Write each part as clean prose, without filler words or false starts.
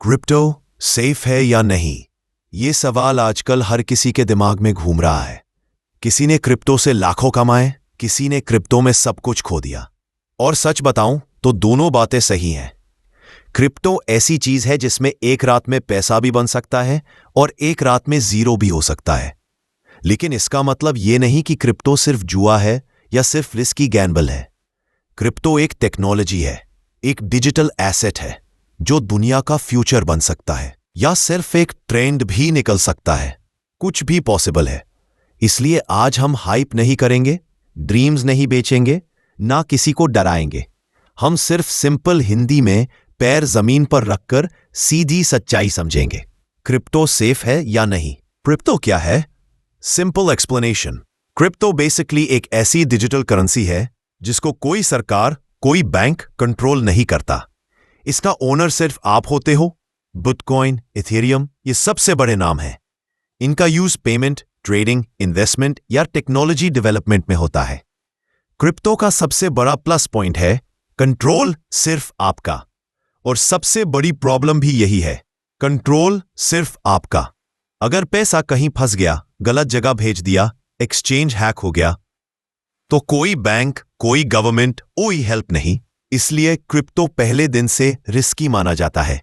Crypto safe है या नहीं, ये सवाल आजकल हर किसी के दिमाग में घूम रहा है। किसी ने क्रिप्टो से लाखों कमाए, किसी ने क्रिप्टो में सब कुछ खो दिया। और सच बताऊं तो दोनों बातें सही हैं। क्रिप्टो ऐसी चीज है जिसमें एक रात में पैसा भी बन सकता है और एक रात में जीरो भी हो सकता है। लेकिन इसका मतलब ये नहीं कि क्रिप्टो सिर्फ जुआ है या सिर्फ रिस्की गैम्बल है। क्रिप्टो एक टेक्नोलॉजी है, एक डिजिटल एसेट है जो दुनिया का फ्यूचर बन सकता है या सिर्फ एक ट्रेंड भी निकल सकता है। कुछ भी पॉसिबल है। इसलिए आज हम हाइप नहीं करेंगे, ड्रीम्स नहीं बेचेंगे, ना किसी को डराएंगे। हम सिर्फ सिंपल हिंदी में पैर जमीन पर रखकर सीधी सच्चाई समझेंगे। क्रिप्टो सेफ है या नहीं? क्रिप्टो क्या है? Simple explanation. क्रिप्टो बेसिकली एक ऐसी डिजिटल करेंसी है जिसको कोई सरकार, कोई बैंक कंट्रोल नहीं करता। इसका ओनर सिर्फ आप होते हो। बिटकॉइन, इथेरियम ये सबसे बड़े नाम हैं। इनका यूज पेमेंट, ट्रेडिंग, इन्वेस्टमेंट या टेक्नोलॉजी डेवलपमेंट में होता है। क्रिप्टो का सबसे बड़ा प्लस पॉइंट है कंट्रोल सिर्फ आपका। और सबसे बड़ी प्रॉब्लम भी यही है, कंट्रोल सिर्फ आपका। अगर पैसा कहीं फंस गया, गलत जगह भेज दिया, एक्सचेंज हैक हो गया, तो कोई बैंक, कोई गवर्नमेंट, कोई हेल्प नहीं। इसलिए क्रिप्टो पहले दिन से रिस्की माना जाता है।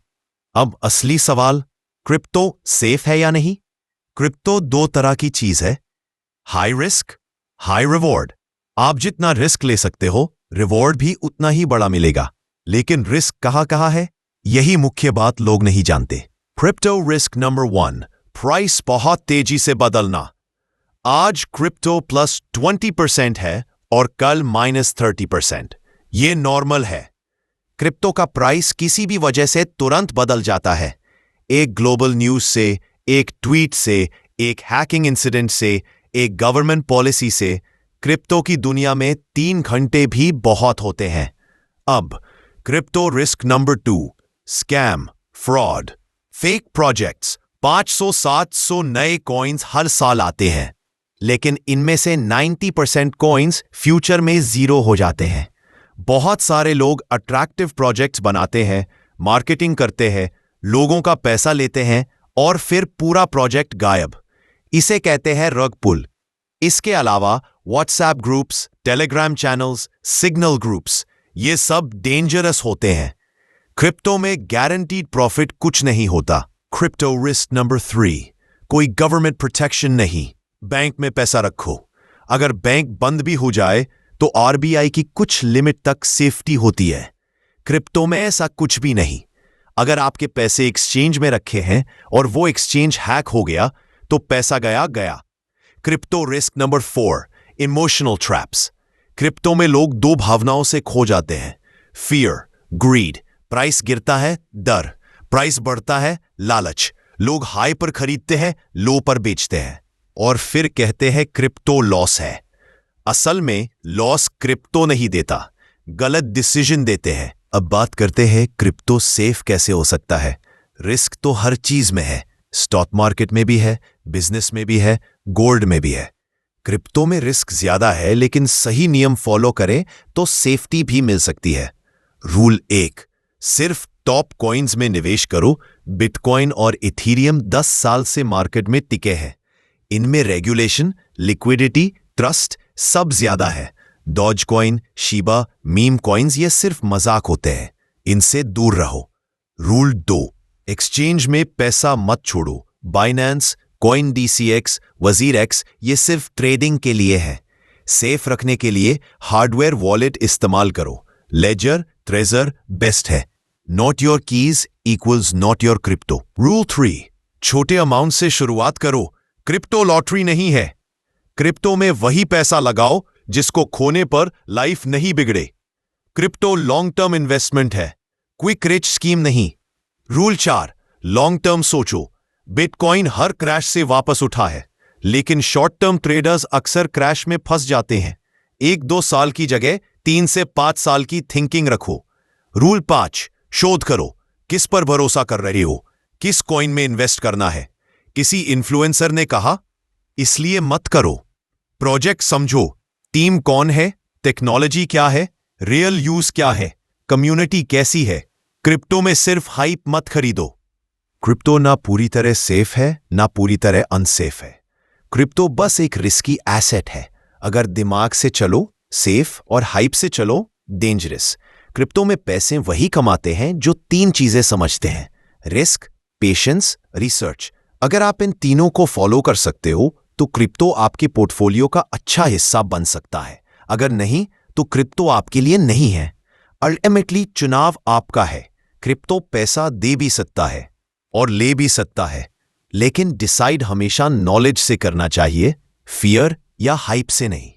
अब असली सवाल, क्रिप्टो सेफ है या नहीं? क्रिप्टो दो तरह की चीज है, हाई रिस्क, हाई रिवॉर्ड। आप जितना रिस्क ले सकते हो, रिवॉर्ड भी उतना ही बड़ा मिलेगा। लेकिन रिस्क कहां है, यही मुख्य बात लोग नहीं जानते। क्रिप्टो रिस्क नंबर 1, प्राइस बहुत तेजी से बदलना। आज क्रिप्टो प्लस 20% है और कल -30%। ये नॉर्मल है। क्रिप्टो का प्राइस किसी भी वजह से तुरंत बदल जाता है। एक ग्लोबल न्यूज से, एक ट्वीट से, एक हैकिंग इंसिडेंट से, एक गवर्नमेंट पॉलिसी से क्रिप्टो की दुनिया में 3 घंटे भी बहुत होते हैं। अब crypto risk number 2, scam, fraud, fake projects. 500-700 नए कॉइन्स हर साल आते हैं, लेकिन इनमें से 90% कॉइन्स फ्यूचर में जीरो हो जाते हैं। बहुत सारे लोग अट्रैक्टिव प्रोजेक्ट्स बनाते हैं, मार्केटिंग करते हैं, लोगों का पैसा लेते हैं और फिर पूरा प्रोजेक्ट गायब। इसे कहते हैं रग पुल। इसके अलावा WhatsApp groups, Telegram channels, signal groups, ये सब डेंजरस होते हैं। क्रिप्टो में गारंटीड प्रॉफिट कुछ नहीं होता। क्रिप्टो रिस्क नंबर 3, कोई गवर्नमेंट प्रोटेक्शन नहीं। बैंक में पैसा रखो, अगर बैंक बंद भी हो जाए तो आरबीआई की कुछ लिमिट तक सेफ्टी होती है। क्रिप्टो में ऐसा कुछ भी नहीं। अगर आपके पैसे एक्सचेंज में रखे हैं और वो एक्सचेंज हैक हो गया तो पैसा गया। Crypto risk number 4, emotional traps. Crypto में लोग 2 भावनाओं से खो जाते हैं, फियर, ग्रीड। प्राइस गिरता है, डर। प्राइस बढ़ता है, लालच। लोग हाई पर खरीदते हैं, लो पर बेचते हैं और फिर कहते हैं क्रिप्टो लॉस है। असल में लॉस क्रिप्टो नहीं देता, गलत डिसीजन देते हैं। अब बात करते हैं क्रिप्टो सेफ कैसे हो सकता है। रिस्क तो हर चीज में है, स्टॉक मार्केट में भी है, बिजनेस में भी है, गोल्ड में भी है। क्रिप्टो में रिस्क ज्यादा है, लेकिन सही नियम फॉलो करें तो सेफ्टी भी मिल सकती है। रूल 1, सिर्फ टॉप कॉइन्स में निवेश करो। बिटकॉइन और इथेरियम 10 साल से मार्केट में टिके हैं। इनमें रेगुलेशन, लिक्विडिटी, ट्रस्ट सब ज्यादा है। Dogecoin, Shiba, meme coins ये सिर्फ मजाक होते हैं, इनसे दूर रहो। रूल 2, एक्सचेंज में पैसा मत छोड़ो। बाइनेंस, कॉइन DCX, वजीरएक्स ये सिर्फ ट्रेडिंग के लिए है। सेफ रखने के लिए हार्डवेयर वॉलेट इस्तेमाल करो। लेजर, ट्रेजर बेस्ट है। Not your keys equals not your crypto. Rule 3, छोटे अमाउंट से शुरुआत करो। क्रिप्टो लॉटरी नहीं है। क्रिप्टो में वही पैसा लगाओ जिसको खोने पर लाइफ नहीं बिगड़े। क्रिप्टो लॉन्ग टर्म इन्वेस्टमेंट है, क्विक रिच स्कीम नहीं। रूल 4, लॉन्ग टर्म सोचो। बिटकॉइन हर क्रैश से वापस उठा है, लेकिन शॉर्ट टर्म ट्रेडर्स अक्सर क्रैश में फंस जाते हैं। 1-2 साल की जगह 3 से 5 साल की थिंकिंग रखो। रूल 5, शोध करो। किस पर भरोसा कर रहे हो, किस कॉइन में इन्वेस्ट करना है। किसी इन्फ्लुएंसर ने कहा, इसलिए मत करो। प्रोजेक्ट समझो, टीम कौन है, टेक्नोलॉजी क्या है, रियल यूज क्या है, कम्युनिटी कैसी है। क्रिप्टो में सिर्फ हाइप मत खरीदो, क्रिप्टो ना पूरी तरह सेफ है ना पूरी तरह अनसेफ है। क्रिप्टो बस एक रिस्की एसेट है। अगर दिमाग से चलो सेफ और हाइप से चलो डेंजरस। क्रिप्टो में पैसे वही कमाते हैं जो तीन चीजें समझते हैं: रिस्क, पेशेंस, रिसर्च। अगर आप इन तीनों को फॉलो कर सकते हो तो क्रिप्टो आपके पोर्टफोलियो का अच्छा हिस्सा बन सकता है। अगर नहीं तो क्रिप्टो आपके लिए नहीं है। अल्टीमेटली चुनाव आपका है। क्रिप्टो पैसा दे भी सकता है और ले भी सकता है, लेकिन डिसाइड हमेशा नॉलेज से करना चाहिए, फियर या हाइप से नहीं।